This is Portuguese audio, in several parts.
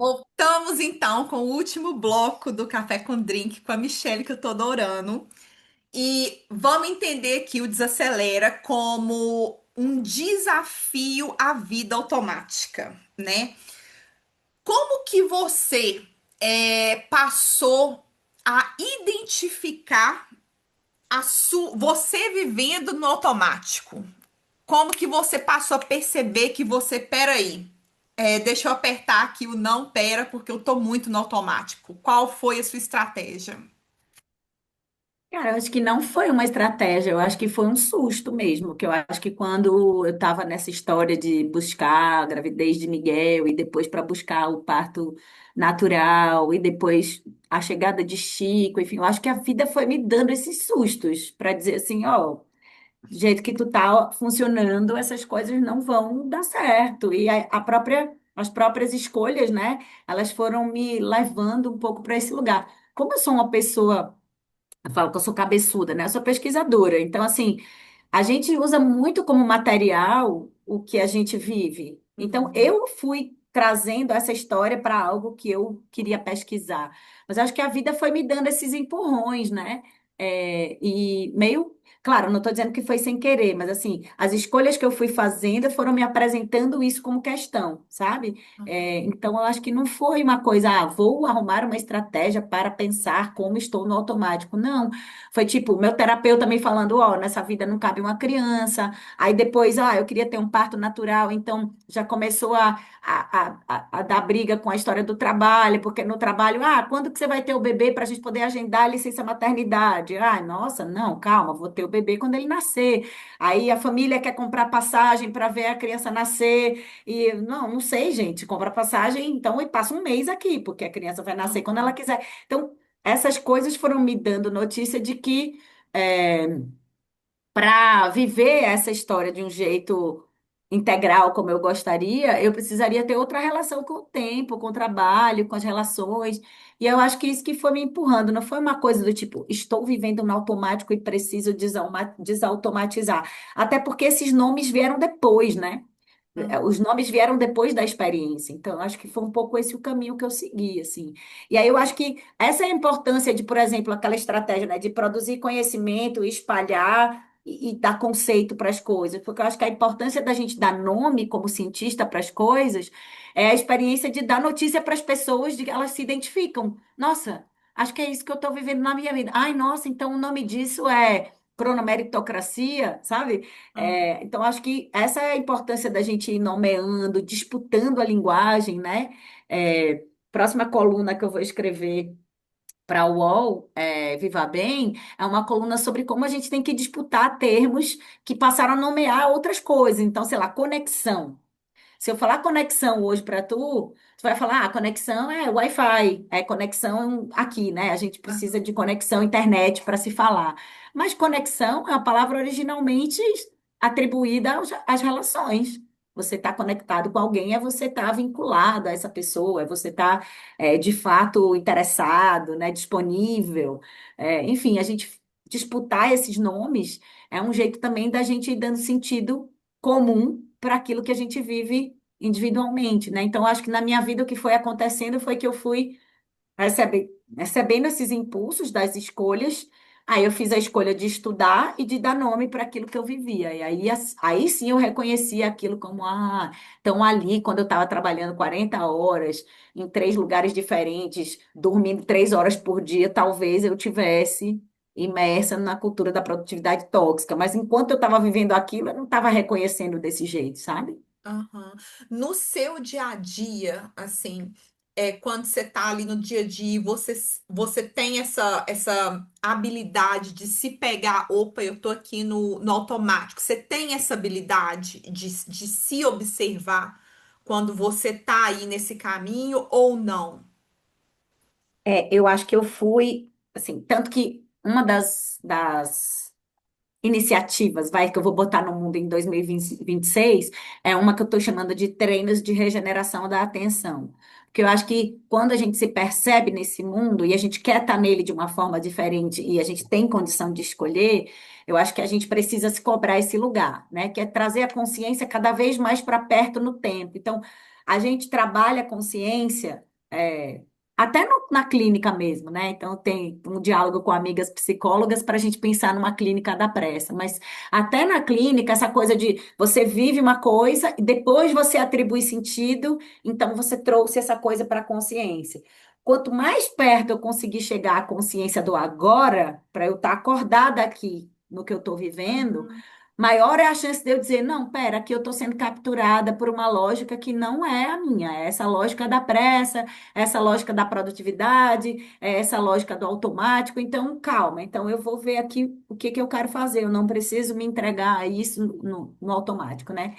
Voltamos então com o último bloco do Café com Drink com a Michelle, que eu tô adorando. E vamos entender aqui o Desacelera como um desafio à vida automática, né? Como que você passou a identificar você vivendo no automático? Como que você passou a perceber que você, peraí, deixa eu apertar aqui o não pera, porque eu tô muito no automático. Qual foi a sua estratégia? Cara, eu acho que não foi uma estratégia, eu acho que foi um susto mesmo, que eu acho que quando eu estava nessa história de buscar a gravidez de Miguel e depois para buscar o parto natural e depois a chegada de Chico, enfim, eu acho que a vida foi me dando esses sustos para dizer assim, ó, do jeito que tu tá funcionando, essas coisas não vão dar certo. E as próprias escolhas, né, elas foram me levando um pouco para esse lugar. Como eu sou uma pessoa, eu falo que eu sou cabeçuda, né? Eu sou pesquisadora. Então, assim, a gente usa muito como material o que a gente vive. Então, Uhum. eu fui trazendo essa história para algo que eu queria pesquisar. Mas acho que a vida foi me dando esses empurrões, né? E meio. Claro, não estou dizendo que foi sem querer, mas assim, as escolhas que eu fui fazendo foram me apresentando isso como questão, sabe? Então, eu acho que não foi uma coisa, vou arrumar uma estratégia para pensar como estou no automático. Não, foi tipo, meu terapeuta me falando, ó, nessa vida não cabe uma criança. Aí depois, eu queria ter um parto natural, então já começou a dar briga com a história do trabalho, porque no trabalho, quando que você vai ter o bebê para a gente poder agendar a licença maternidade? Nossa, não, calma, vou ter o bebê quando ele nascer. Aí a família quer comprar passagem para ver a criança nascer. E não sei, gente, compra passagem, então e passa um mês aqui, porque a criança vai nascer quando ela Uhum. quiser. Então, essas coisas foram me dando notícia de que para viver essa história de um jeito integral como eu gostaria, eu precisaria ter outra relação com o tempo, com o trabalho, com as relações. E eu acho que isso que foi me empurrando, não foi uma coisa do tipo, estou vivendo no automático e preciso desautomatizar. Até porque esses nomes vieram depois, né? Os nomes vieram depois da experiência, então eu acho que foi um pouco esse o caminho que eu segui, assim. E aí eu acho que essa é a importância de, por exemplo, aquela estratégia, né, de produzir conhecimento, espalhar e dar conceito para as coisas, porque eu acho que a importância da gente dar nome como cientista para as coisas é a experiência de dar notícia para as pessoas de que elas se identificam. Nossa, acho que é isso que eu estou vivendo na minha vida. Ai, nossa, então o nome disso é cronomeritocracia, sabe? Uhum. Então, acho que essa é a importância da gente ir nomeando, disputando a linguagem, né? Próxima coluna que eu vou escrever para a UOL, Viva Bem, é uma coluna sobre como a gente tem que disputar termos que passaram a nomear outras coisas. Então, sei lá, conexão. Se eu falar conexão hoje para tu vai falar, conexão é Wi-Fi, é conexão aqui, né? A gente precisa Uhum. de conexão internet para se falar. Mas conexão é uma palavra originalmente atribuída às relações. Você está conectado com alguém, é você estar vinculado a essa pessoa, é você estar de fato interessado, né? Disponível. Enfim, a gente disputar esses nomes é um jeito também da gente ir dando sentido comum para aquilo que a gente vive individualmente, né? Então, acho que na minha vida o que foi acontecendo foi que eu fui recebendo esses impulsos das escolhas. Aí eu fiz a escolha de estudar e de dar nome para aquilo que eu vivia. E aí, aí sim eu reconhecia aquilo como, então ali, quando eu estava trabalhando 40 horas em três lugares diferentes, dormindo 3 horas por dia, talvez eu tivesse imersa na cultura da produtividade tóxica. Mas enquanto eu estava vivendo aquilo, eu não estava reconhecendo desse jeito, sabe? Aham. No seu dia a dia, assim, quando você tá ali no dia a dia, você tem essa habilidade de se pegar, opa, eu tô aqui no automático. Você tem essa habilidade de se observar quando você tá aí nesse caminho ou não? Eu acho que eu fui, assim, tanto que uma das iniciativas, vai, que eu vou botar no mundo em 2026, é uma que eu estou chamando de treinos de regeneração da atenção. Porque eu acho que quando a gente se percebe nesse mundo e a gente quer estar nele de uma forma diferente e a gente tem condição de escolher, eu acho que a gente precisa se cobrar esse lugar, né? Que é trazer a consciência cada vez mais para perto no tempo. Então, a gente trabalha a consciência. é, até na clínica mesmo, né? Então, tem um diálogo com amigas psicólogas para a gente pensar numa clínica da pressa. Mas até na clínica, essa coisa de você vive uma coisa e depois você atribui sentido, então você trouxe essa coisa para a consciência. Quanto mais perto eu conseguir chegar à consciência do agora, para eu estar acordada aqui no que eu estou vivendo, Uhum, maior é a chance de eu dizer, não, pera, aqui eu estou sendo capturada por uma lógica que não é a minha, é essa lógica da pressa, é essa lógica da produtividade, é essa lógica do automático. Então, calma, então eu vou ver aqui o que que eu quero fazer, eu não preciso me entregar a isso no automático, né?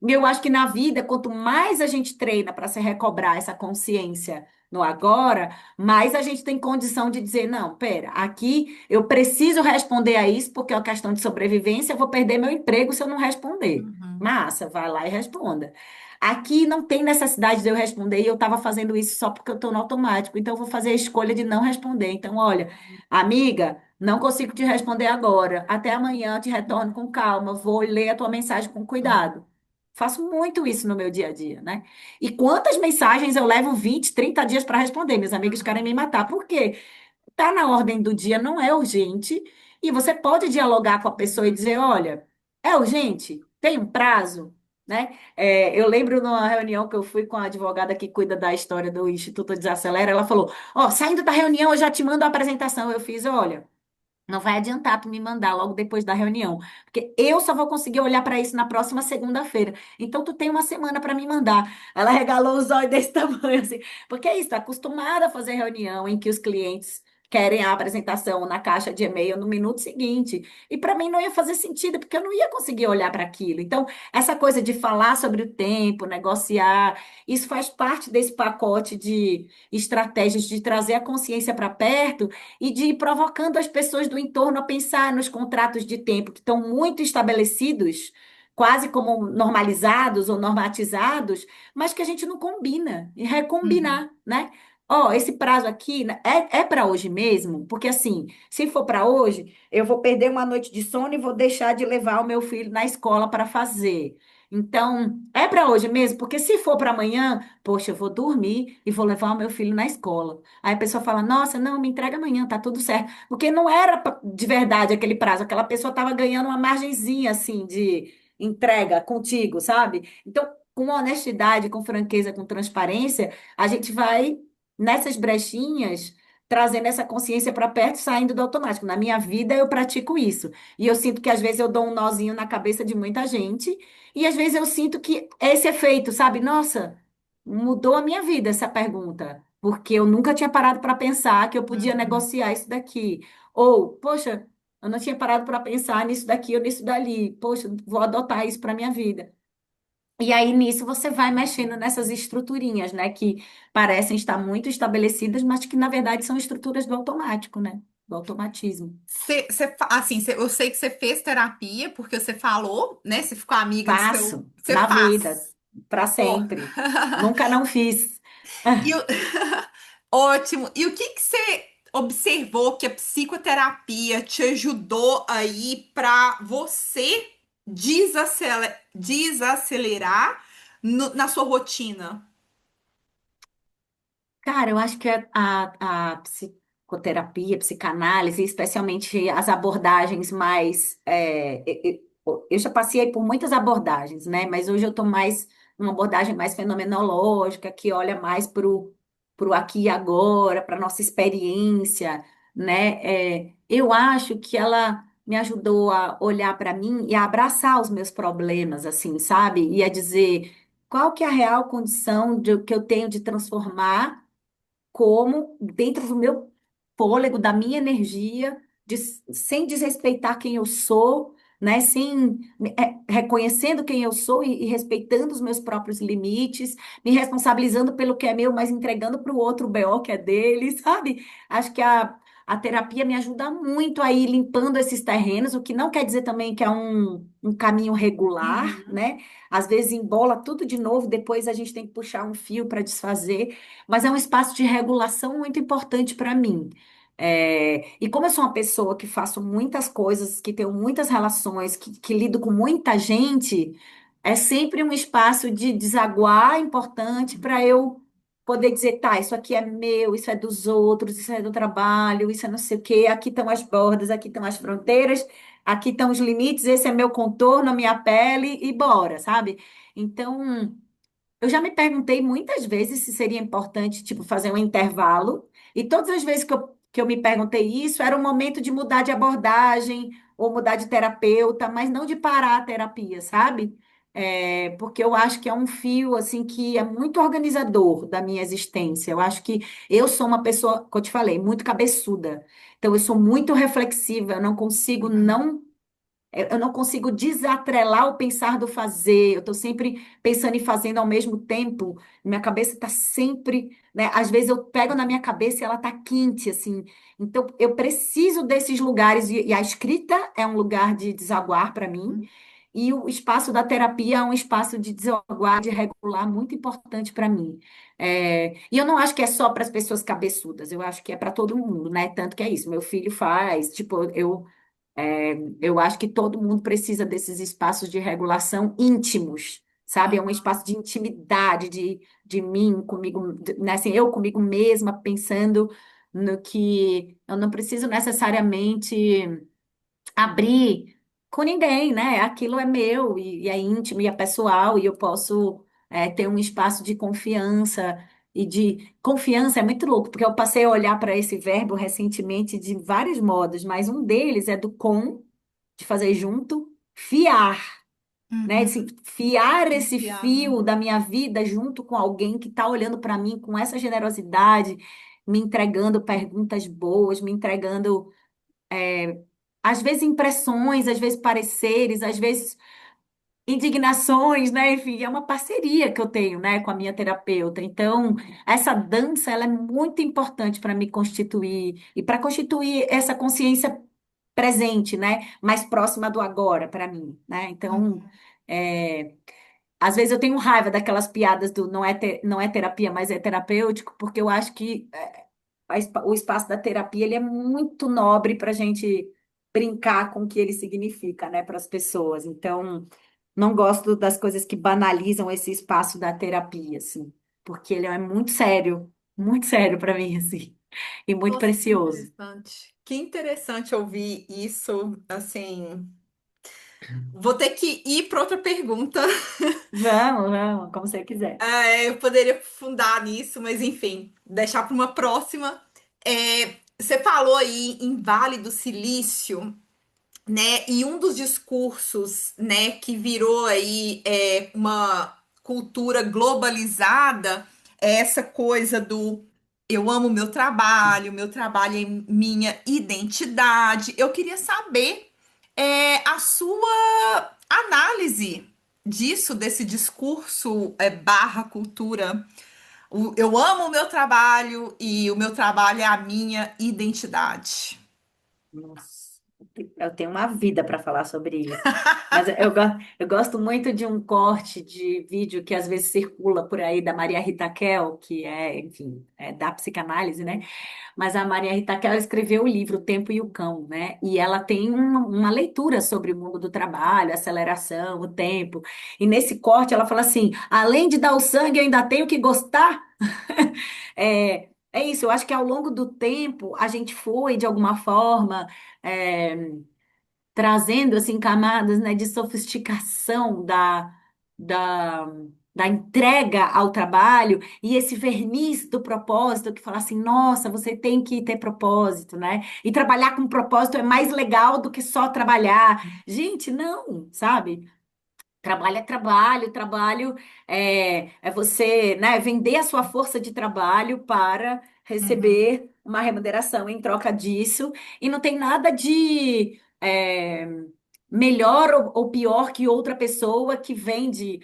E eu acho que na vida, quanto mais a gente treina para se recobrar essa consciência no agora, mais a gente tem condição de dizer, não, pera, aqui eu preciso responder a isso porque é uma questão de sobrevivência, eu vou perder meu emprego se eu não responder. uhum, Massa, vai lá e responda. Aqui não tem necessidade de eu responder e eu estava fazendo isso só porque eu estou no automático, então eu vou fazer a escolha de não responder. Então, olha, amiga, não consigo te responder agora. Até amanhã, te retorno com calma, vou ler a tua mensagem com cuidado. Faço muito isso no meu dia a dia, né? E quantas mensagens eu levo 20, 30 dias para responder? Meus amigos querem uhum, me matar. Por quê? Tá na ordem do dia, não é urgente. E você pode dialogar com a pessoa e uhum, dizer: olha, é urgente? Tem um prazo? Né? É, eu lembro numa reunião que eu fui com a advogada que cuida da história do Instituto Desacelera, ela falou: ó, saindo da reunião, eu já te mando a apresentação. Eu fiz: olha. Não vai adiantar tu me mandar logo depois da reunião, porque eu só vou conseguir olhar para isso na próxima segunda-feira. Então tu tem uma semana para me mandar. Ela regalou os olhos desse tamanho assim, porque é isso, tá acostumada a fazer reunião em que os clientes querem a apresentação na caixa de e-mail no minuto seguinte. E para mim não ia fazer sentido, porque eu não ia conseguir olhar para aquilo. Então, essa coisa de falar sobre o tempo, negociar, isso faz parte desse pacote de estratégias de trazer a consciência para perto e de ir provocando as pessoas do entorno a pensar nos contratos de tempo que estão muito estabelecidos, quase como normalizados ou normatizados, mas que a gente não combina, e uhum, recombinar, né? Ó, esse prazo aqui né, é para hoje mesmo, porque assim, se for para hoje, eu vou perder uma noite de sono e vou deixar de levar o meu filho na escola para fazer. Então, é para hoje mesmo, porque se for para amanhã, poxa, eu vou dormir e vou levar o meu filho na escola. Aí a pessoa fala: Nossa, não, me entrega amanhã, tá tudo certo. Porque não era de verdade aquele prazo, aquela pessoa estava ganhando uma margenzinha assim de entrega contigo, sabe? Então, com honestidade, com franqueza, com transparência, a gente vai nessas brechinhas trazendo essa consciência para perto, saindo do automático. Na minha vida, eu pratico isso. E eu sinto que às vezes eu dou um nozinho na cabeça de muita gente, e às vezes eu sinto que é esse efeito, sabe? Nossa. Mudou a minha vida essa pergunta, porque eu nunca tinha parado para pensar que eu podia uhum. negociar isso daqui. Ou, poxa, eu não tinha parado para pensar nisso daqui ou nisso dali. Poxa, vou adotar isso para minha vida. E aí nisso você vai mexendo nessas estruturinhas, né, que parecem estar muito estabelecidas, mas que na verdade são estruturas do automático, né? Do automatismo. Assim, eu sei que você fez terapia, porque você falou, né? Você ficou amiga do seu. Faço Você na vida, faz. para Ó. sempre. Nunca não fiz. E o- Ótimo. E o que que você observou que a psicoterapia te ajudou aí para você desacelerar na sua rotina? Cara, eu acho que a psicoterapia, psicanálise, especialmente as abordagens mais. Eu já passei por muitas abordagens, né? Mas hoje eu estou mais numa abordagem mais fenomenológica, que olha mais para o aqui e agora, para a nossa experiência, né? Eu acho que ela me ajudou a olhar para mim e a abraçar os meus problemas, assim, sabe? E a dizer qual que é a real condição que eu tenho de transformar como dentro do meu fôlego, da minha energia, sem desrespeitar quem eu sou, né? Sem reconhecendo quem eu sou e respeitando os meus próprios limites, me responsabilizando pelo que é meu, mas entregando para o outro o BO que é dele, sabe? Acho que a terapia me ajuda muito a ir limpando esses terrenos, o que não quer dizer também que é um caminho regular, Uhum, né? Às vezes embola tudo de novo, depois a gente tem que puxar um fio para desfazer, mas é um espaço de regulação muito importante para mim. E como eu sou uma pessoa que faço muitas coisas, que tenho muitas relações, que lido com muita gente, é sempre um espaço de desaguar importante para eu poder dizer, tá, isso aqui é meu, isso é dos outros, isso é do trabalho, isso é não sei o quê, aqui estão as bordas, aqui estão as fronteiras, aqui estão os limites, esse é meu contorno, a minha pele, e bora, sabe? Então, eu já me perguntei muitas vezes se seria importante, tipo, fazer um intervalo, e todas as vezes que eu me perguntei isso, era o momento de mudar de abordagem ou mudar de terapeuta, mas não de parar a terapia, sabe? Porque eu acho que é um fio, assim, que é muito organizador da minha existência. Eu acho que eu sou uma pessoa, como eu te falei, muito cabeçuda. Então, eu sou muito reflexiva, eu não consigo não eu não consigo desatrelar o pensar do fazer. Eu estou sempre pensando e fazendo ao mesmo tempo. Minha cabeça está sempre, né? Às vezes eu pego na minha cabeça e ela está quente, assim. Então eu preciso desses lugares e a escrita é um lugar de desaguar para mim. E o espaço da terapia é um espaço de desaguar, de regular muito importante para mim. E eu não acho que é só para as pessoas cabeçudas, eu acho que é para todo mundo, né? Tanto que é isso. Meu filho faz, tipo, eu acho que todo mundo precisa desses espaços de regulação íntimos, sabe? É um espaço de intimidade de mim, comigo, né? Assim, eu comigo mesma, pensando no que eu não preciso necessariamente abrir com ninguém, né? Aquilo é meu e é íntimo e é pessoal e eu posso ter um espaço de confiança e de confiança é muito louco, porque eu passei a olhar para esse verbo recentemente de vários modos, mas um deles é do com, de fazer junto, fiar, né? Uhum. Assim, fiar esse Confiar. fio da minha vida junto com alguém que está olhando para mim com essa generosidade, me entregando perguntas boas, me entregando às vezes impressões, às vezes pareceres, às vezes indignações, né? Enfim, é uma parceria que eu tenho, né, com a minha terapeuta. Então, essa dança, ela é muito importante para me constituir e para constituir essa consciência presente, né, mais próxima do agora para mim, né? Então, Uhum. é, às vezes eu tenho raiva daquelas piadas do não é terapia, mas é terapêutico, porque eu acho que o espaço da terapia ele é muito nobre para a gente brincar com o que ele significa, né, para as pessoas. Então, não gosto das coisas que banalizam esse espaço da terapia, assim, porque ele é muito sério para mim, assim, e muito Nossa, que precioso. interessante. Que interessante ouvir isso. Assim, vou ter que ir para outra pergunta. Vamos, vamos, como você quiser. Eu poderia fundar nisso, mas enfim, deixar para uma próxima. Você falou aí em Vale do Silício, né? E um dos discursos, né, que virou aí uma cultura globalizada é essa coisa do eu amo meu trabalho é minha identidade. Eu queria saber a sua análise disso, desse discurso barra cultura. Eu amo o meu trabalho e o meu trabalho é a minha identidade. Nossa, eu tenho uma vida para falar sobre isso. Mas eu gosto muito de um corte de vídeo que às vezes circula por aí da Maria Rita Kell, que é, enfim, é da psicanálise, né? Mas a Maria Rita Kell escreveu o livro O Tempo e o Cão, né? E ela tem uma leitura sobre o mundo do trabalho, a aceleração, o tempo. E nesse corte ela fala assim: além de dar o sangue, eu ainda tenho que gostar. É isso, eu acho que ao longo do tempo a gente foi, de alguma forma, é, trazendo assim camadas, né, de sofisticação da, da entrega ao trabalho e esse verniz do propósito que fala assim, nossa, você tem que ter propósito, né? E trabalhar com propósito é mais legal do que só trabalhar. Gente, não, sabe? Trabalho é trabalho, trabalho é você, né, vender a sua força de trabalho para Uhum, receber uma remuneração em troca disso, e não tem nada de melhor ou pior que outra pessoa que vende.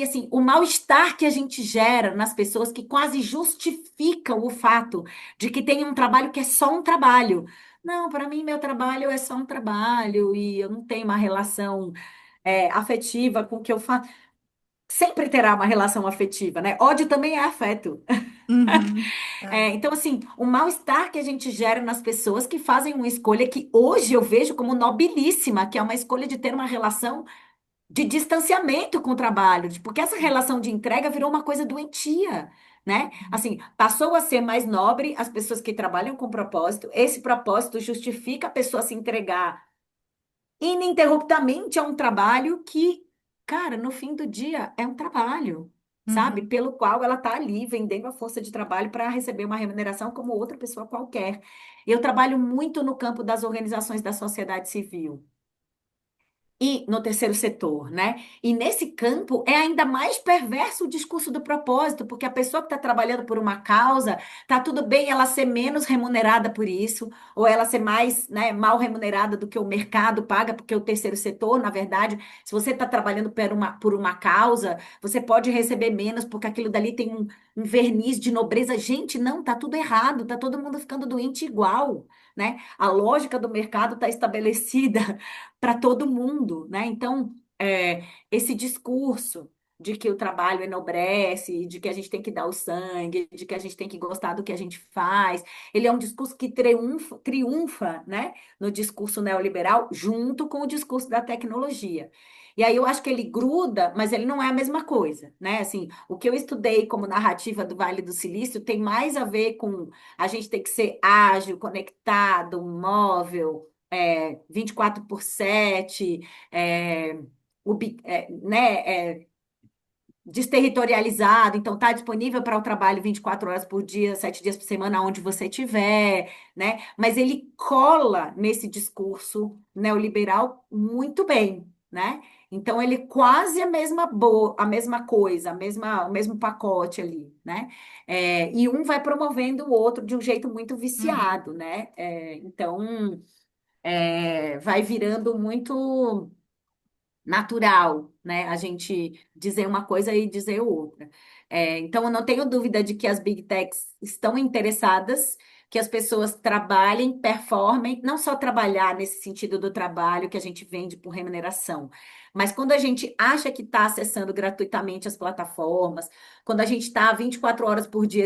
Assim, o mal-estar que a gente gera nas pessoas que quase justificam o fato de que tem um trabalho que é só um trabalho. Não, para mim, meu trabalho é só um trabalho e eu não tenho uma relação afetiva com o que eu faço. Sempre terá uma relação afetiva, né? Ódio também é afeto. uhum, é, Então, assim, o mal-estar que a gente gera nas pessoas que fazem uma escolha que hoje eu vejo como nobilíssima, que é uma escolha de ter uma relação de distanciamento com o trabalho, porque essa relação de entrega virou uma coisa doentia. né? Assim, passou a ser mais nobre as pessoas que trabalham com propósito. Esse propósito justifica a pessoa se entregar ininterruptamente a um trabalho que, cara, no fim do dia é um trabalho, sabe? Uhum, Pelo qual ela está ali vendendo a força de trabalho para receber uma remuneração como outra pessoa qualquer. Eu trabalho muito no campo das organizações da sociedade civil e no terceiro setor, né? E nesse campo é ainda mais perverso o discurso do propósito, porque a pessoa que está trabalhando por uma causa, tá tudo bem ela ser menos remunerada por isso, ou ela ser mais, né, mal remunerada do que o mercado paga, porque o terceiro setor, na verdade, se você está trabalhando por uma causa, você pode receber menos, porque aquilo dali tem um verniz de nobreza. Gente, não, tá tudo errado, tá todo mundo ficando doente igual, né? A lógica do mercado está estabelecida para todo mundo, né? Então, esse discurso de que o trabalho enobrece, de que a gente tem que dar o sangue, de que a gente tem que gostar do que a gente faz, ele é um discurso que triunfa, né, no discurso neoliberal, junto com o discurso da tecnologia. E aí eu acho que ele gruda, mas ele não é a mesma coisa, né? Assim, o que eu estudei como narrativa do Vale do Silício tem mais a ver com a gente ter que ser ágil, conectado, móvel, 24 por 7, é, desterritorializado, então está disponível para o trabalho 24 horas por dia, 7 dias por semana, onde você estiver, né? Mas ele cola nesse discurso neoliberal muito bem, né? Então ele quase a mesma coisa, o mesmo pacote ali, né? E um vai promovendo o outro de um jeito muito uhum, viciado, né? Então vai virando muito natural, né? A gente dizer uma coisa e dizer outra. Então, eu não tenho dúvida de que as Big Techs estão interessadas que as pessoas trabalhem, performem, não só trabalhar nesse sentido do trabalho que a gente vende por remuneração, mas quando a gente acha que está acessando gratuitamente as plataformas, quando a gente está 24 horas por dia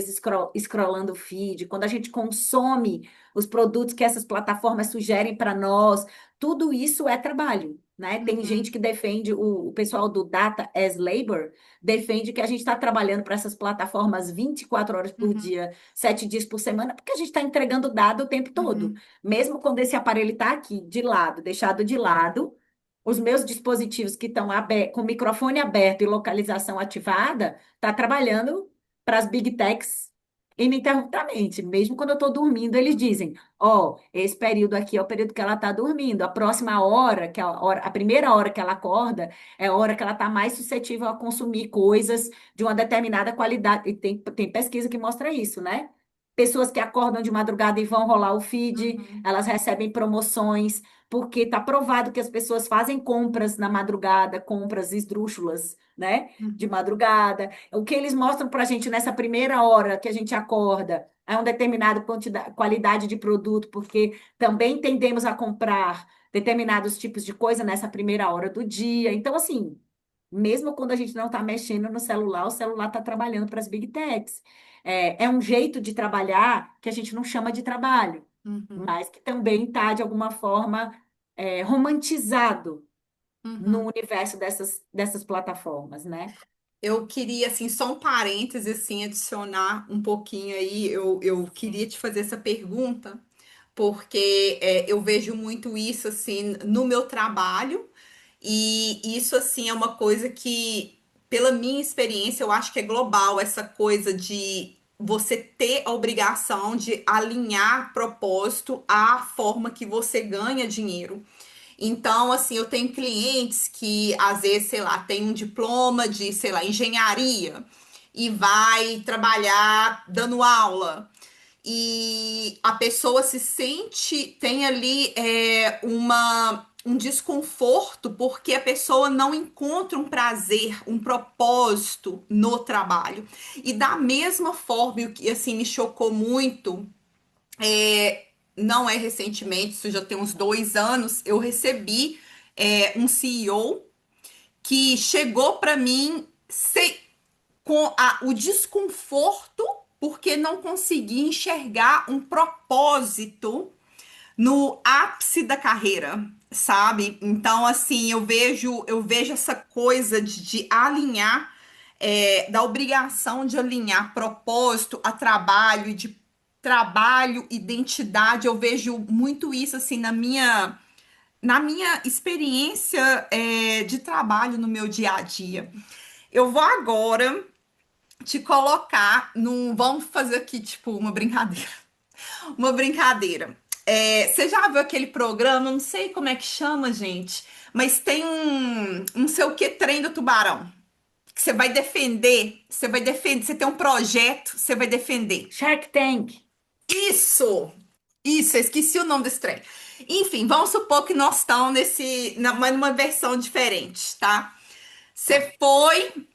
scrollando o feed, quando a gente consome os produtos que essas plataformas sugerem para nós, tudo isso é trabalho, né? Tem gente uhum, que defende, o pessoal do Data as Labor, defende que a gente está trabalhando para essas plataformas 24 horas por uhum, dia, 7 dias por semana, porque a gente está entregando dado o tempo todo. uhum, Mesmo quando esse aparelho está aqui, de lado, deixado de lado, os meus dispositivos que estão com o microfone aberto e localização ativada, tá trabalhando para as Big Techs ininterruptamente. Mesmo quando eu estou dormindo, eles dizem: Ó, esse período aqui é o período que ela está dormindo. A próxima hora, que é a primeira hora que ela acorda, é a hora que ela está mais suscetível a consumir coisas de uma determinada qualidade. E tem pesquisa que mostra isso, né? Pessoas que acordam de madrugada e vão rolar o feed, uhum, elas recebem promoções, porque está provado que as pessoas fazem compras na madrugada, compras esdrúxulas, né? De uhum, madrugada. O que eles mostram para a gente nessa primeira hora que a gente acorda é uma determinada qualidade de produto, porque também tendemos a comprar determinados tipos de coisa nessa primeira hora do dia. Então, assim, mesmo quando a gente não está mexendo no celular, o celular está trabalhando para as Big Techs. É um jeito de trabalhar que a gente não chama de trabalho, uhum, mas que também está, de alguma forma, romantizado no uhum. universo dessas plataformas, né? Eu queria, assim, só um parêntese, assim, adicionar um pouquinho aí. Eu queria te fazer essa pergunta, porque eu vejo muito isso, assim, no meu trabalho, e isso, assim, é uma coisa que, pela minha experiência, eu acho que é global, essa coisa de você ter a obrigação de alinhar propósito à forma que você ganha dinheiro. Então, assim, eu tenho clientes que às vezes, sei lá, tem um diploma de, sei lá, engenharia e vai trabalhar dando aula. E a pessoa se sente, tem ali um desconforto porque a pessoa não encontra um prazer, um propósito no trabalho. E da mesma forma, o que assim me chocou muito não é recentemente, isso já tem uns 2 anos, eu recebi um CEO que chegou para mim com o desconforto porque não conseguia enxergar um propósito no ápice da carreira, sabe? Então, assim, eu vejo essa coisa de alinhar da obrigação de alinhar propósito a trabalho e de trabalho, identidade. Eu vejo muito isso assim na minha experiência de trabalho no meu dia a dia. Eu vou agora te colocar num. Vamos fazer aqui, tipo, uma brincadeira. Uma brincadeira. Você já viu aquele programa? Não sei como é que chama, gente, mas tem um não sei o que trem do tubarão. Que você vai defender, você tem um projeto, você vai defender. Shark Tank. Isso! Isso, eu esqueci o nome desse trem. Enfim, vamos supor que nós estamos mas numa versão diferente, tá? Tá. Você foi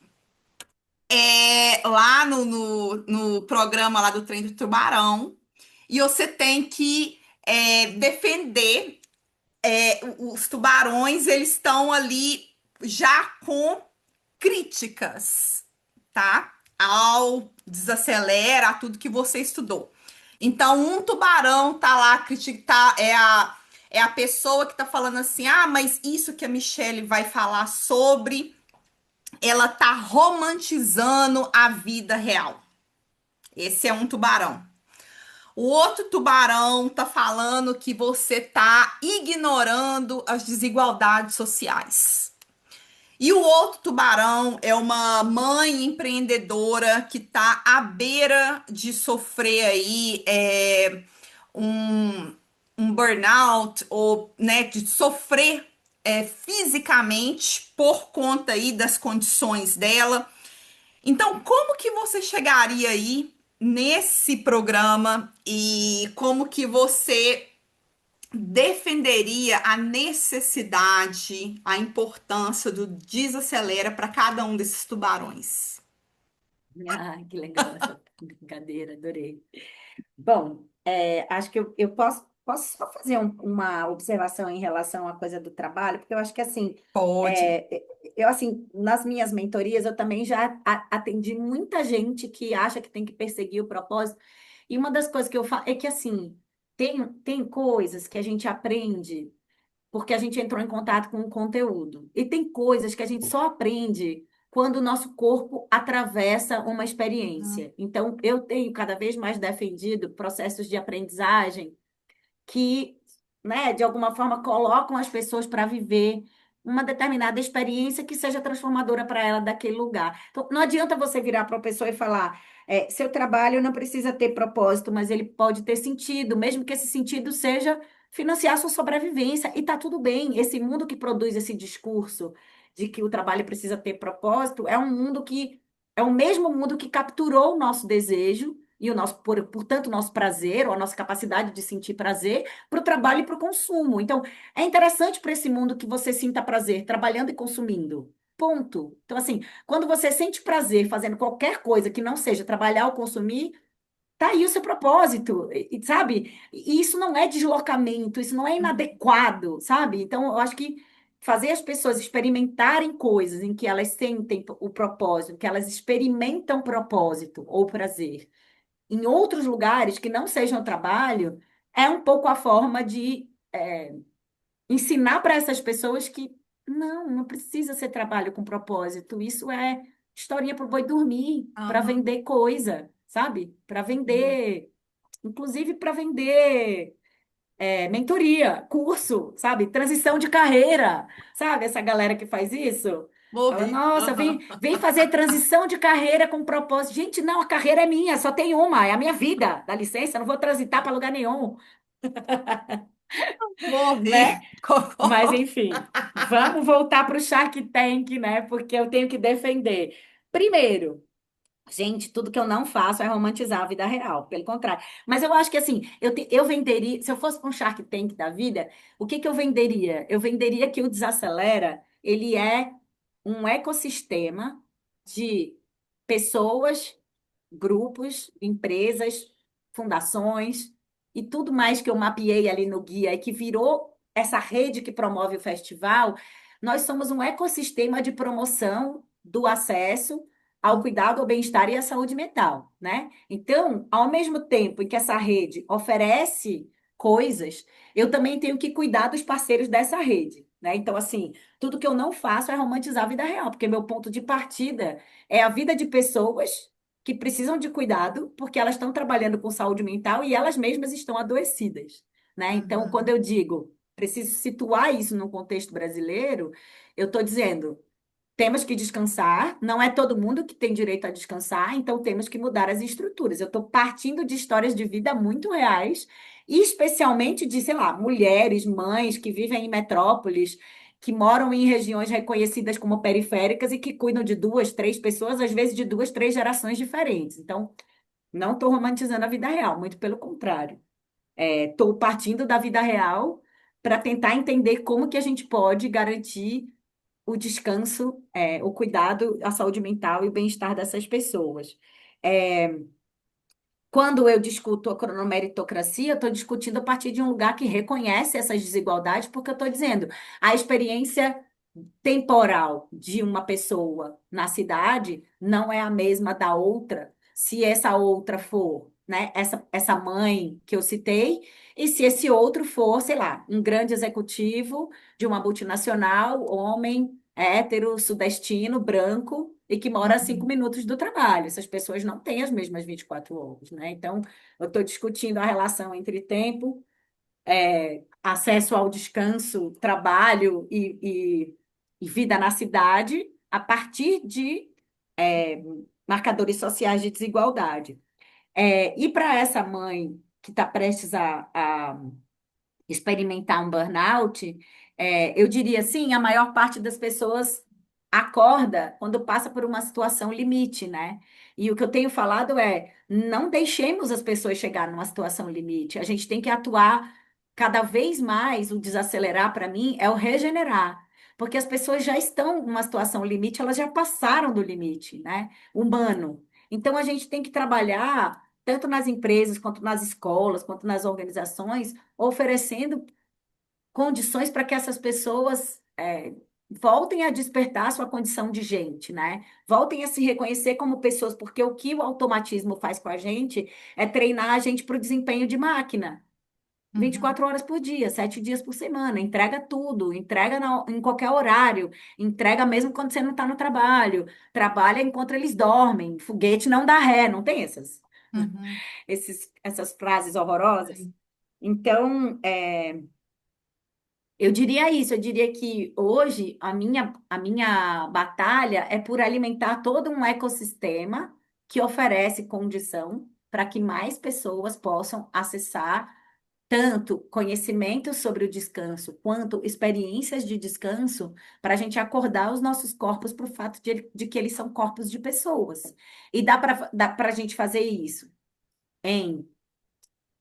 lá no programa lá do Trem do Tubarão e você tem que defender. Os tubarões, eles estão ali já com críticas, tá? Ao desacelera, a tudo que você estudou. Então, um tubarão tá lá criticar, é a pessoa que tá falando assim: ah, mas isso que a Michelle vai falar sobre, ela tá romantizando a vida real. Esse é um tubarão. O outro tubarão tá falando que você tá ignorando as desigualdades sociais. E o outro tubarão é uma mãe empreendedora que tá à beira de sofrer aí um, um burnout ou, né, de sofrer fisicamente por conta aí das condições dela. Então, como que você chegaria aí nesse programa e como que você defenderia a necessidade, a importância do desacelera para cada um desses tubarões? Ah, que legal essa brincadeira, adorei. Bom, acho que eu posso só fazer uma observação em relação à coisa do trabalho, porque eu acho que assim, Pode. eu assim, nas minhas mentorias eu também já atendi muita gente que acha que tem que perseguir o propósito, e uma das coisas que eu falo é que assim, tem coisas que a gente aprende porque a gente entrou em contato com o conteúdo. E tem coisas que a gente só aprende quando o nosso corpo atravessa uma Uhum. experiência. Então, eu tenho cada vez mais defendido processos de aprendizagem que, né, de alguma forma colocam as pessoas para viver uma determinada experiência que seja transformadora para ela daquele lugar. Então, não adianta você virar para a pessoa e falar, seu trabalho não precisa ter propósito, mas ele pode ter sentido, mesmo que esse sentido seja financiar a sua sobrevivência. E tá tudo bem. Esse mundo que produz esse discurso de que o trabalho precisa ter propósito é um mundo que é o mesmo mundo que capturou o nosso desejo e o nosso, portanto, o nosso prazer, ou a nossa capacidade de sentir prazer, para o trabalho e para o consumo. Então, é interessante para esse mundo que você sinta prazer trabalhando e consumindo. Ponto. Então, assim, quando você sente prazer fazendo qualquer coisa que não seja trabalhar ou consumir, tá aí o seu propósito, sabe? E isso não é deslocamento, isso não é inadequado, sabe? Então, eu acho que fazer as pessoas experimentarem coisas em que elas sentem o propósito, que elas experimentam propósito ou prazer em outros lugares que não sejam o trabalho, é um pouco a forma de ensinar para essas pessoas que não precisa ser trabalho com propósito. Isso é historinha para o boi dormir, para Aham. vender coisa, sabe? Para Uhum. vender, inclusive para vender mentoria, curso, sabe? Transição de carreira, sabe? Essa galera que faz isso. Fala, Morri. nossa, Aham. vem fazer transição de carreira com propósito. Gente, não, a carreira é minha, só tem uma, é a minha vida. Dá licença, eu não vou transitar para lugar nenhum, né? Morri. Mas, enfim, vamos voltar para o Shark Tank, né? Porque eu tenho que defender. Primeiro, gente, tudo que eu não faço é romantizar a vida real, pelo contrário. Mas eu acho que assim, eu venderia, se eu fosse para um Shark Tank da vida, o que que eu venderia? Eu venderia que o Desacelera, ele é um ecossistema de pessoas, grupos, empresas, fundações e tudo mais que eu mapeei ali no guia e que virou essa rede que promove o festival. Nós somos um ecossistema de promoção do acesso ao cuidado, ao bem-estar e à saúde mental, né? Então, ao mesmo tempo em que essa rede oferece coisas, eu também tenho que cuidar dos parceiros dessa rede. né? Então, assim, tudo que eu não faço é romantizar a vida real, porque meu ponto de partida é a vida de pessoas que precisam de cuidado, porque elas estão trabalhando com saúde mental e elas mesmas estão adoecidas, né? Então, quando Uhum, eu digo preciso situar isso no contexto brasileiro, eu estou dizendo temos que descansar, não é todo mundo que tem direito a descansar, então temos que mudar as estruturas. Eu estou partindo de histórias de vida muito reais, e especialmente de, sei lá, mulheres, mães que vivem em metrópoles, que moram em regiões reconhecidas como periféricas e que cuidam de duas, três pessoas, às vezes de duas, três gerações diferentes. Então, não estou romantizando a vida real, muito pelo contrário. Estou partindo da vida real para tentar entender como que a gente pode garantir o descanso, o cuidado, a saúde mental e o bem-estar dessas pessoas. É, quando eu discuto a cronomeritocracia, eu estou discutindo a partir de um lugar que reconhece essas desigualdades, porque eu estou dizendo a experiência temporal de uma pessoa na cidade não é a mesma da outra, se essa outra for, né, essa mãe que eu citei, e se esse outro for, sei lá, um grande executivo de uma multinacional, homem, hétero, sudestino, branco, e que mora a 5 minutos do trabalho. Essas pessoas não têm as mesmas 24 horas, né? Então, eu estou discutindo a relação entre tempo, acesso ao descanso, trabalho e vida na cidade a partir de é, marcadores sociais de desigualdade. E para essa mãe que está prestes a experimentar um burnout, eu diria assim, a maior parte das pessoas acorda quando passa por uma situação limite, né? E o que eu tenho falado é, não deixemos as pessoas chegar numa situação limite. A gente tem que atuar cada vez mais, o desacelerar para mim é o regenerar. Porque as pessoas já estão numa situação limite, elas já passaram do limite, né? Humano. Então a gente tem que trabalhar tanto nas empresas, quanto nas escolas, quanto nas organizações, oferecendo condições para que essas pessoas voltem a despertar sua condição de gente, né? Voltem a se reconhecer como pessoas, porque o que o automatismo faz com a gente é treinar a gente para o desempenho de máquina. vinte e uhum, quatro horas por dia, 7 dias por semana, entrega tudo, entrega em qualquer horário, entrega mesmo quando você não está no trabalho, trabalha enquanto eles dormem, foguete não dá ré, não tem uhum, essas frases horrorosas? Então, eu diria isso, eu diria que hoje a minha batalha é por alimentar todo um ecossistema que oferece condição para que mais pessoas possam acessar tanto conhecimento sobre o descanso quanto experiências de descanso para a gente acordar os nossos corpos para o fato de que eles são corpos de pessoas. E dá para a gente fazer isso em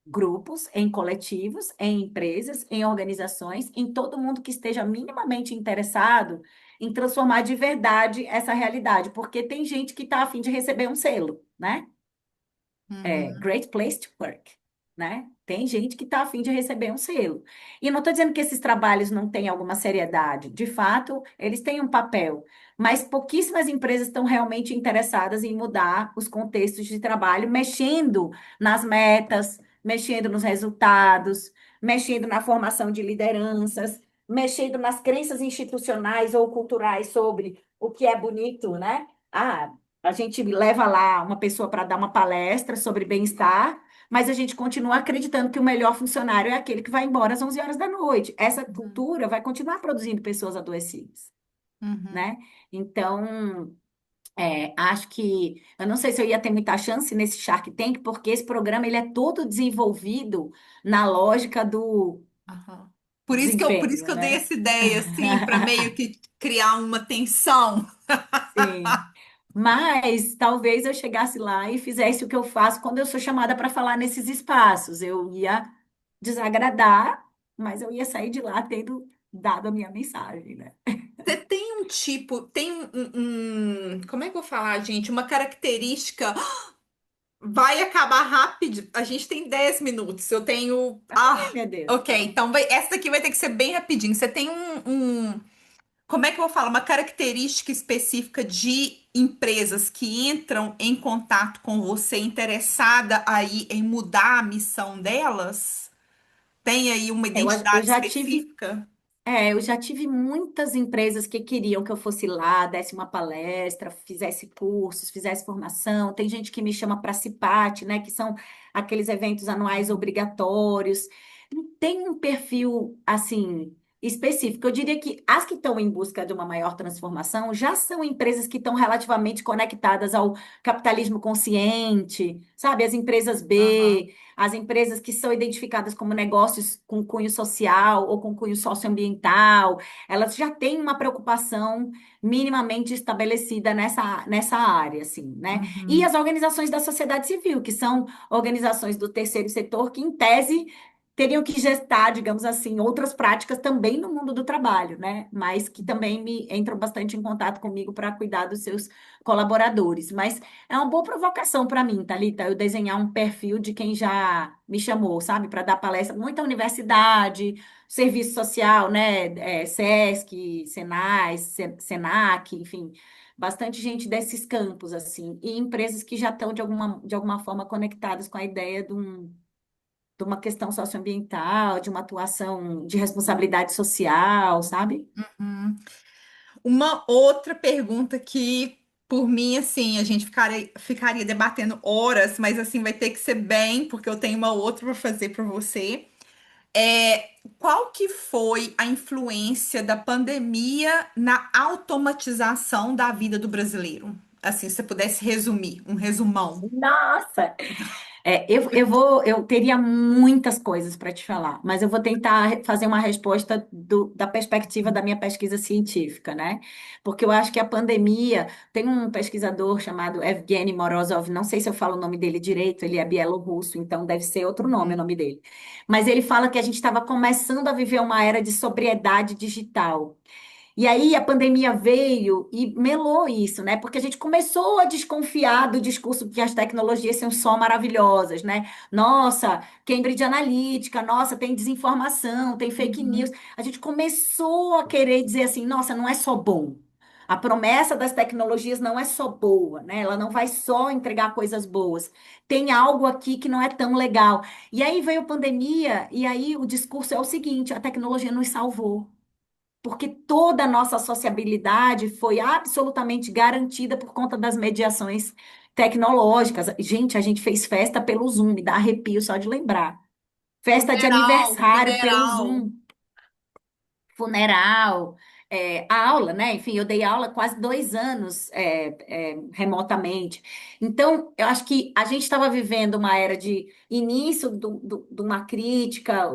grupos, em coletivos, em empresas, em organizações, em todo mundo que esteja minimamente interessado em transformar de verdade essa realidade, porque tem gente que está a fim de receber um selo, né? uhum, Great Place to Work, né? Tem gente que está a fim de receber um selo. E não estou dizendo que esses trabalhos não têm alguma seriedade. De fato, eles têm um papel, mas pouquíssimas empresas estão realmente interessadas em mudar os contextos de trabalho, mexendo nas metas, mexendo nos resultados, mexendo na formação de lideranças, mexendo nas crenças institucionais ou culturais sobre o que é bonito, né? A gente leva lá uma pessoa para dar uma palestra sobre bem-estar, mas a gente continua acreditando que o melhor funcionário é aquele que vai embora às 11 horas da noite. Essa uhum, cultura vai continuar produzindo pessoas adoecidas, uhum. né? Então, acho que eu não sei se eu ia ter muita chance nesse Shark Tank, porque esse programa ele é todo desenvolvido na lógica do Aham. Por isso que desempenho, eu dei né? essa ideia, assim, para meio que criar uma tensão. Sim. Mas talvez eu chegasse lá e fizesse o que eu faço quando eu sou chamada para falar nesses espaços. Eu ia desagradar, mas eu ia sair de lá tendo dado a minha mensagem, né? Você tem um tipo, tem como é que eu vou falar, gente? Uma característica. Vai acabar rápido. A gente tem 10 minutos. Eu tenho. Ai, Ah, meu Deus, ok. tá bom. Então essa daqui vai ter que ser bem rapidinho. Você tem como é que eu vou falar? Uma característica específica de empresas que entram em contato com você, interessada aí em mudar a missão delas? Tem aí uma Eu identidade já tive específica? Eu já tive muitas empresas que queriam que eu fosse lá, desse uma palestra, fizesse cursos, fizesse formação. Tem gente que me chama para CIPAT, né, que são aqueles eventos anuais obrigatórios. Não tem um perfil assim específico. Eu diria que as que estão em busca de uma maior transformação já são empresas que estão relativamente conectadas ao capitalismo consciente, sabe? As empresas Aham. B, as empresas que são identificadas como negócios com cunho social ou com cunho socioambiental, elas já têm uma preocupação minimamente estabelecida nessa área, assim, né? E Uhum. as organizações da sociedade civil, que são organizações do terceiro setor, que, em tese, teriam que gestar, digamos assim, outras práticas também no mundo do trabalho, né? Mas que também me entram bastante em contato comigo para cuidar dos seus colaboradores. Mas é uma boa provocação para mim, Thalita, eu desenhar um perfil de quem já me chamou, sabe, para dar palestra, muita universidade, serviço social, né, SESC, Senai, Senac, enfim, bastante gente desses campos, assim, e empresas que já estão de alguma forma conectadas com a ideia de uma questão socioambiental, de uma atuação de responsabilidade social, sabe? Uhum. Uma outra pergunta que, por mim, assim, a gente ficaria debatendo horas, mas assim, vai ter que ser bem, porque eu tenho uma outra para fazer para você. Qual que foi a influência da pandemia na automatização da vida do brasileiro? Assim, se você pudesse resumir, um resumão. Nossa! Eu teria muitas coisas para te falar, mas eu vou tentar fazer uma resposta da perspectiva da minha pesquisa científica, né? Porque eu acho que a pandemia, tem um pesquisador chamado Evgeny Morozov, não sei se eu falo o nome dele direito, ele é bielorrusso, então deve ser outro nome o Uhum, nome dele. Mas ele fala que a gente estava começando a viver uma era de sobriedade digital. E aí a pandemia veio e melou isso, né? Porque a gente começou a desconfiar do discurso que as tecnologias são só maravilhosas, né? Nossa, Cambridge Analytica, nossa, tem desinformação, tem fake news. uhum, A gente começou a querer dizer assim, nossa, não é só bom. A promessa das tecnologias não é só boa, né? Ela não vai só entregar coisas boas. Tem algo aqui que não é tão legal. E aí veio a pandemia, e aí o discurso é o seguinte: a tecnologia nos salvou porque toda a nossa sociabilidade foi absolutamente garantida por conta das mediações tecnológicas. Gente, a gente fez festa pelo Zoom, me dá arrepio só de lembrar. Festa de funeral, aniversário pelo funeral. Zoom, funeral, aula, né? Enfim, eu dei aula quase 2 anos remotamente. Então, eu acho que a gente estava vivendo uma era de início de uma crítica,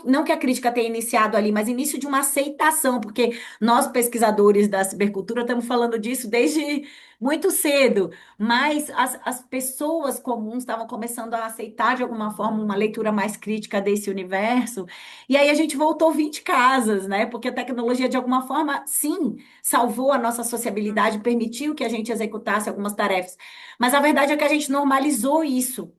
não que a crítica tenha iniciado ali, mas início de uma aceitação, porque nós, pesquisadores da cibercultura, estamos falando disso desde muito cedo, mas as pessoas comuns estavam começando a aceitar de alguma forma uma leitura mais crítica desse universo. E aí a gente voltou 20 casas, né? Porque a tecnologia, de alguma forma, sim, salvou a nossa sociabilidade, permitiu que a gente executasse algumas tarefas. Mas a verdade é que a gente normalizou isso,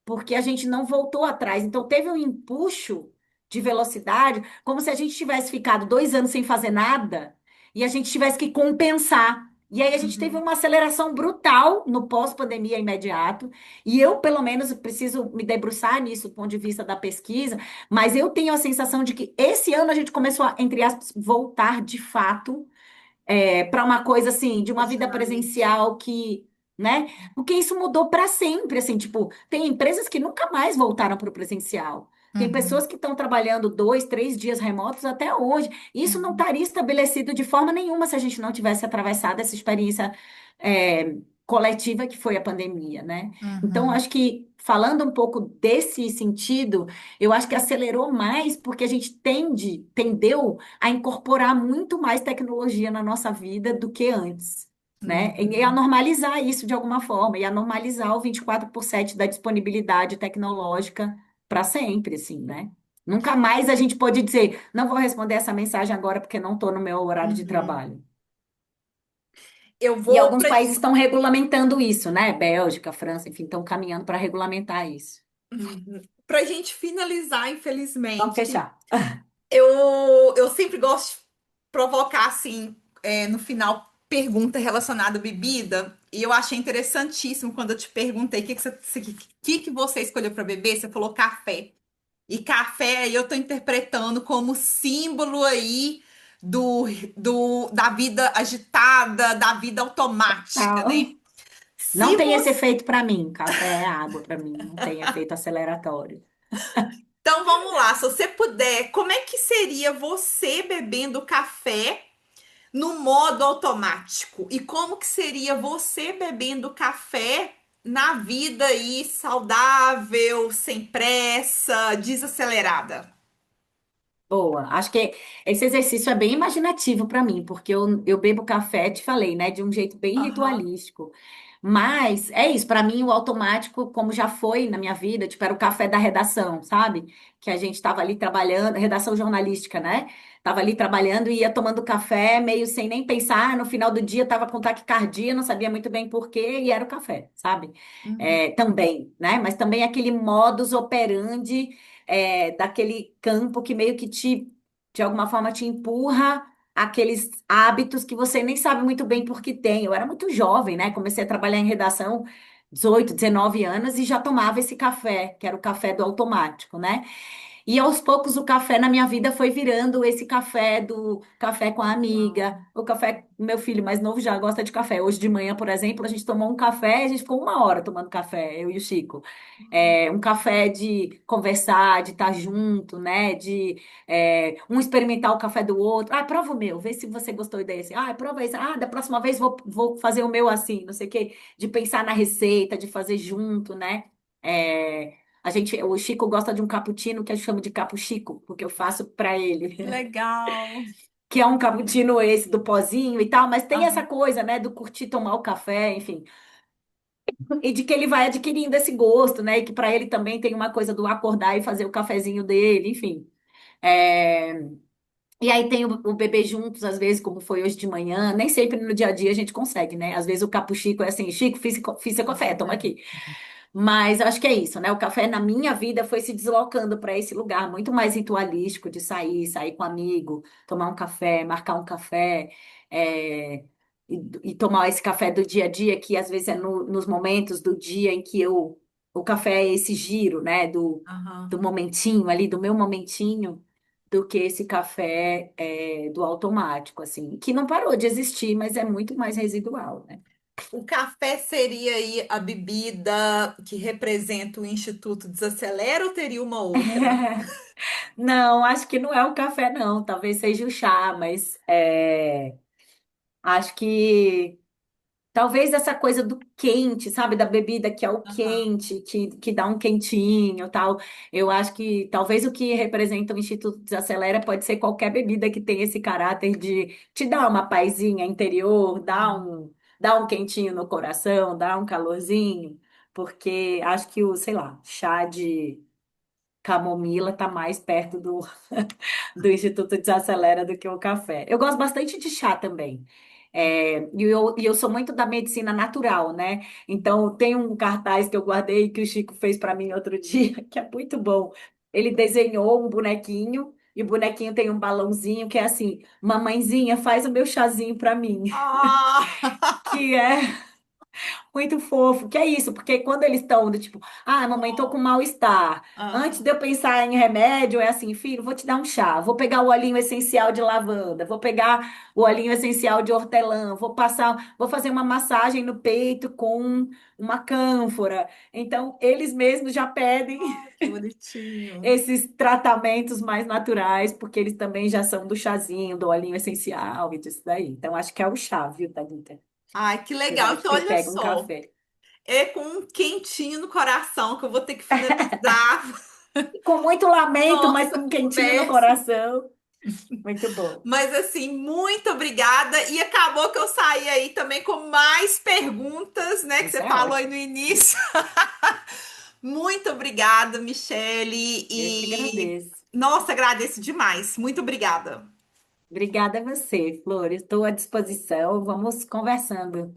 porque a gente não voltou atrás. Então, teve um empuxo de velocidade, como se a gente tivesse ficado 2 anos sem fazer nada e a gente tivesse que compensar. E aí a gente teve Uhum, uma aceleração brutal no pós-pandemia imediato. E eu, pelo menos, preciso me debruçar nisso do ponto de vista da pesquisa, mas eu tenho a sensação de que esse ano a gente começou a, entre aspas, voltar de fato para uma coisa assim, de uma vida rotineiramente. presencial que, né? Porque isso mudou para sempre, assim, tipo, tem empresas que nunca mais voltaram para o presencial. Tem Uhum, pessoas que estão trabalhando 2, 3 dias remotos até hoje. Isso não uhum, estaria estabelecido de forma nenhuma se a gente não tivesse atravessado essa experiência coletiva que foi a pandemia, né? Então, uhum, acho que falando um pouco desse sentido, eu acho que acelerou mais porque a gente tendeu a incorporar muito mais tecnologia na nossa vida do que antes, né? E a uhum, normalizar isso de alguma forma, e a normalizar o 24/7 da disponibilidade tecnológica para sempre, assim, né? Nunca mais a gente pode dizer, não vou responder essa mensagem agora porque não estou no meu horário de uhum. trabalho. Eu E vou alguns para países estão regulamentando isso, né? Bélgica, França, enfim, estão caminhando para regulamentar isso. Pra gente finalizar, Vamos infelizmente, fechar. eu sempre gosto de provocar, assim, no final, pergunta relacionada à bebida. E eu achei interessantíssimo quando eu te perguntei o que que você escolheu para beber, você falou café. E café aí eu tô interpretando como símbolo aí do, da vida agitada, da vida automática, Tal. né? Não Se tem esse você... efeito para mim. Café é água para mim, não tem efeito aceleratório. Então vamos lá, se você puder, como é que seria você bebendo café no modo automático? E como que seria você bebendo café na vida aí saudável, sem pressa, desacelerada? Boa. Acho que esse exercício é bem imaginativo para mim, porque eu bebo café, te falei, né, de um jeito bem Aham. ritualístico. Mas é isso, para mim o automático, como já foi na minha vida, tipo, era o café da redação, sabe? Que a gente estava ali trabalhando, redação jornalística, né? Tava ali trabalhando e ia tomando café, meio sem nem pensar. No final do dia tava com taquicardia, não sabia muito bem por quê, e era o café, sabe? Uhum. É, também, né? Mas também aquele modus operandi daquele campo que meio que de alguma forma, te empurra aqueles hábitos que você nem sabe muito bem por que tem. Eu era muito jovem, né? Comecei a trabalhar em redação 18, 19 anos e já tomava esse café, que era o café do automático, né? E aos poucos o café na minha vida foi virando esse café do café com a amiga. O café, meu filho mais novo já gosta de café. Hoje de manhã, por exemplo, a gente tomou um café, a gente ficou 1 hora tomando café, eu e o Chico. Um café de conversar, de estar junto, né? De um experimentar o café do outro. Ah, prova o meu, vê se você gostou desse. Ah, prova esse. Ah, da próxima vez vou fazer o meu assim, não sei o quê. De pensar na receita, de fazer junto, né? É, o Chico gosta de um cappuccino que eu chamo de Capu Chico, porque eu faço para ele, Que legal. que é um cappuccino esse do pozinho e tal, mas tem essa Aham. coisa, né, do curtir tomar o café, enfim, e de que ele vai adquirindo esse gosto, né, e que para ele também tem uma coisa do acordar e fazer o cafezinho dele, enfim. É, E aí tem o bebê juntos, às vezes, como foi hoje de manhã, nem sempre no dia a dia a gente consegue, né? Às vezes o Capu Chico é assim, Chico, fiz seu café, toma aqui. Mas eu acho que é isso, né? O café na minha vida foi se deslocando para esse lugar muito mais ritualístico de sair com amigo, tomar um café, marcar um café, é, e tomar esse café do dia a dia, que às vezes é nos momentos do dia em que o café é esse giro, né? Do Aham. momentinho ali, do meu momentinho, do que esse café do automático, assim, que não parou de existir, mas é muito mais residual, né? O café seria aí a bebida que representa o Instituto Desacelera ou teria uma outra? Não, acho que não é o café, não. Talvez seja o chá, mas acho que talvez essa coisa do quente, sabe? Da bebida que é o Aham. quente, que dá um quentinho, tal. Eu acho que talvez o que representa o Instituto Desacelera pode ser qualquer bebida que tem esse caráter de te dar uma pazinha interior, dar um quentinho no coração, dar um calorzinho, porque acho que sei lá, chá de camomila tá mais perto do Instituto Desacelera do que o café. Eu gosto bastante de chá também. E eu sou muito da medicina natural, né? Então, tem um cartaz que eu guardei que o Chico fez para mim outro dia, que é muito bom. Ele desenhou um bonequinho, e o bonequinho tem um balãozinho que é assim: Mamãezinha, faz o meu chazinho para mim. Ah! Que é muito fofo, que é isso, porque quando eles estão do tipo, ah, mamãe, tô com mal-estar. Antes Aham. de eu pensar em remédio, é assim, filho, vou te dar um chá, vou pegar o olhinho essencial de lavanda, vou pegar o olhinho essencial de hortelã, vou fazer uma massagem no peito com uma cânfora. Então, eles mesmos já pedem Que bonitinho. esses tratamentos mais naturais, porque eles também já são do chazinho, do olhinho essencial e disso daí. Então, acho que é o chá, viu, Thalita? Ai, que Eu legal. acho Então, que olha pega um só. café. É com um quentinho no coração que eu vou ter que finalizar Com muito lamento, mas nossa com um quentinho no conversa. coração. Muito bom. Mas assim, muito obrigada. E acabou que eu saí aí também com mais perguntas, né? Que Isso você é falou aí ótimo. no início. Muito obrigada, Michele. Eu que E agradeço. nossa, agradeço demais. Muito obrigada. Obrigada a você, Flor. Estou à disposição. Vamos conversando.